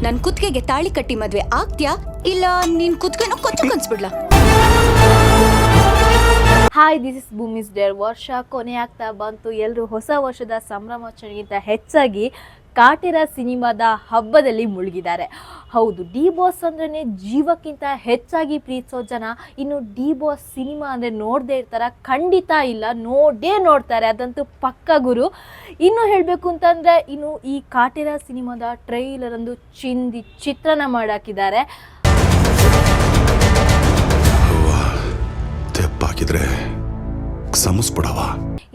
ನನ್ ಕುತ್ತಿಗೆಗೆ ತಾಳಿ ಕಟ್ಟಿ ಮದ್ವೆ ಆಗ್ತ್ಯಾ ಇಲ್ಲ ನಿನ್ ಕುತ್ತಿಗೆನೋ ಕೊಚ್ಚು ಕನ್ಸ್ಬಿಡ್ಲಾ? Hi, this is Bhoomi's dare. ವರ್ಷ ಕೊನೆ ಆಗ್ತಾ ಬಂತು. ಎಲ್ಲರೂ ಹೊಸ ವರ್ಷದ ಸಂಭ್ರಮಾಚರಣೆಗಿಂತ ಹೆಚ್ಚಾಗಿ ಕಾಟೇರ ಸಿನಿಮಾದ ಹಬ್ಬದಲ್ಲಿ ಮುಳುಗಿದ್ದಾರೆ. ಹೌದು, ಡಿ ಬಾಸ್ ಅಂದ್ರೆ ಜೀವಕ್ಕಿಂತ ಹೆಚ್ಚಾಗಿ ಪ್ರೀತಿಸೋ ಜನ ಇನ್ನು ಡಿ ಬಾಸ್ ಸಿನಿಮಾ ಅಂದರೆ ನೋಡದೇ ಇರ್ತಾರ? ಖಂಡಿತ ಇಲ್ಲ, ನೋಡ್ತಾರೆ, ಅದಂತೂ ಪಕ್ಕ ಗುರು. ಇನ್ನು ಹೇಳಬೇಕು ಅಂತಂದರೆ ಇನ್ನು ಈ ಕಾಟೇರ ಸಿನಿಮಾದ ಟ್ರೈಲರ್ ಒಂದು ಚಿತ್ರಣ ಮಾಡಾಕಿದ್ದಾರೆ.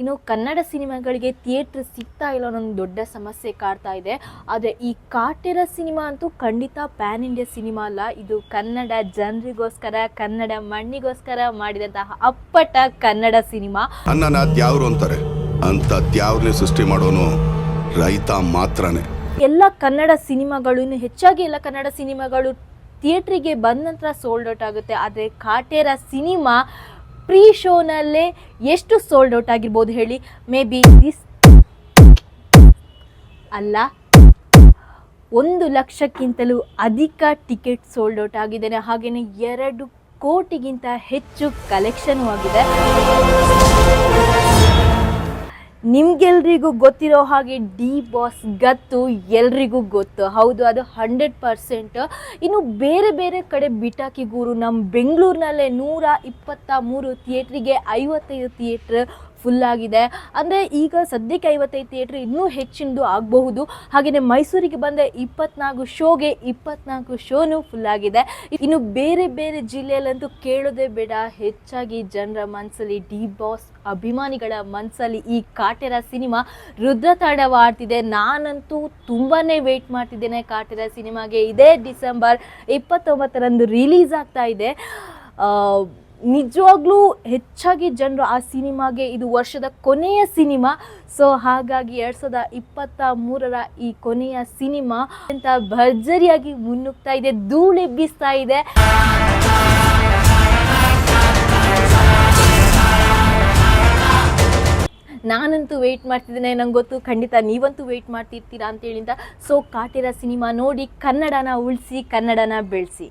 ಇನ್ನು ಕನ್ನಡ ಸಿನಿಮಾಗಳಿಗೆ ಥಿಯೇಟರ್ ಸಿಗ್ತಾ ಇಲ್ಲ ಅನ್ನೋ ಒಂದು ದೊಡ್ಡ ಸಮಸ್ಯೆ ಕಾಡ್ತಾ ಇದೆ. ಆದರೆ ಈ ಕಾಟೇರ ಸಿನಿಮಾ ಅಂತೂ ಖಂಡಿತ ಪ್ಯಾನ್ ಇಂಡಿಯಾ ಸಿನಿಮಾ ಅಲ್ಲ. ಇದು ಕನ್ನಡ ಜನರಿಗೋಸ್ಕರ, ಕನ್ನಡ ಮಣ್ಣಿಗೋಸ್ಕರ ಮಾಡಿದಂತಹ ಅಪ್ಪಟ ಕನ್ನಡ ಸಿನಿಮಾ. ಅನ್ನನ ದ್ಯಾವ್ರು ಅಂತಾರೆ, ಅಂತ ದ್ಯಾವ್ರನ್ನೇ ಸೃಷ್ಟಿ ಮಾಡೋನು ರೈತ ಮಾತ್ರನೇ. ಎಲ್ಲ ಕನ್ನಡ ಸಿನಿಮಾಗಳು, ಇನ್ನು ಹೆಚ್ಚಾಗಿ ಎಲ್ಲ ಕನ್ನಡ ಸಿನಿಮಾಗಳು ಥಿಯೇಟ್ರಿಗೆ ಬಂದ ನಂತರ ಸೋಲ್ಡ್ ಔಟ್ ಆಗುತ್ತೆ. ಆದರೆ ಕಾಟೇರ ಸಿನಿಮಾ ಪ್ರೀ ಶೋನಲ್ಲೇ ಎಷ್ಟು ಸೋಲ್ಡ್ ಔಟ್ ಆಗಿರ್ಬೋದು ಹೇಳಿ? ಮೇ ಬಿ ಅಲ್ಲ 1 ಲಕ್ಷಕ್ಕಿಂತಲೂ ಅಧಿಕ ಟಿಕೆಟ್ ಸೋಲ್ಡ್ ಔಟ್ ಆಗಿದೆ. ಹಾಗೆಯೇ 2 ಕೋಟಿಗಿಂತ ಹೆಚ್ಚು ಕಲೆಕ್ಷನ್ ಆಗಿದೆ. ನಿಮ್ಗೆಲ್ರಿಗೂ ಗೊತ್ತಿರೋ ಹಾಗೆ ಡಿ ಬಾಸ್ ಗತ್ತು ಎಲ್ರಿಗೂ ಗೊತ್ತು. ಹೌದು, ಅದು 100%. ಇನ್ನು ಬೇರೆ ಬೇರೆ ಕಡೆ ಬಿಟಾಕಿ ಗೂರು ನಮ್ಮ ಬೆಂಗಳೂರಿನಲ್ಲೇ 123 ಥಿಯೇಟ್ರಿಗೆ 55 ಥಿಯೇಟ್ರ್ ಫುಲ್ ಆಗಿದೆ. ಅಂದರೆ ಈಗ ಸದ್ಯಕ್ಕೆ 55 ಥಿಯೇಟ್ರ್, ಇನ್ನೂ ಹೆಚ್ಚಿನದು ಆಗಬಹುದು. ಹಾಗೆಯೇ ಮೈಸೂರಿಗೆ ಬಂದ 24 ಶೋಗೆ 24 ಶೋನು ಫುಲ್ ಆಗಿದೆ. ಇನ್ನು ಬೇರೆ ಬೇರೆ ಜಿಲ್ಲೆಯಲ್ಲಂತೂ ಕೇಳೋದೇ ಬೇಡ. ಹೆಚ್ಚಾಗಿ ಜನರ ಮನಸ್ಸಲ್ಲಿ, ಡಿ ಬಾಸ್ ಅಭಿಮಾನಿಗಳ ಮನಸ್ಸಲ್ಲಿ ಈ ಕಾಟೇರ ಸಿನಿಮಾ ರುದ್ರತಾಂಡವಾಡ್ತಿದೆ. ನಾನಂತೂ ತುಂಬಾ ವೇಟ್ ಮಾಡ್ತಿದ್ದೇನೆ ಕಾಟೇರ ಸಿನಿಮಾಗೆ. ಇದೇ ಡಿಸೆಂಬರ್ 29ರಂದು ರಿಲೀಸ್ ಆಗ್ತಾ ಇದೆ. ನಿಜವಾಗ್ಲೂ ಹೆಚ್ಚಾಗಿ ಜನರು ಆ ಸಿನಿಮಾಗೆ, ಇದು ವರ್ಷದ ಕೊನೆಯ ಸಿನಿಮಾ. ಸೊ ಹಾಗಾಗಿ 2023ರ ಈ ಕೊನೆಯ ಸಿನಿಮಾ ಅಂತ ಭರ್ಜರಿಯಾಗಿ ಮುನ್ನುಗ್ತಾ ಇದೆ, ಧೂಳೆಬ್ಬಿಸ್ತಾ ಇದೆ. ನಾನಂತೂ ವೆಯ್ಟ್ ಮಾಡ್ತಿದ್ದೇನೆ, ನಂಗೆ ಗೊತ್ತು ಖಂಡಿತ ನೀವಂತೂ ವೆಯ್ಟ್ ಮಾಡ್ತಿರ್ತೀರಾ ಅಂತೇಳಿಂದ. ಸೊ ಕಾಟೇರ ಸಿನಿಮಾ ನೋಡಿ ಕನ್ನಡನ ಉಳಿಸಿ, ಕನ್ನಡನ ಬೆಳೆಸಿ.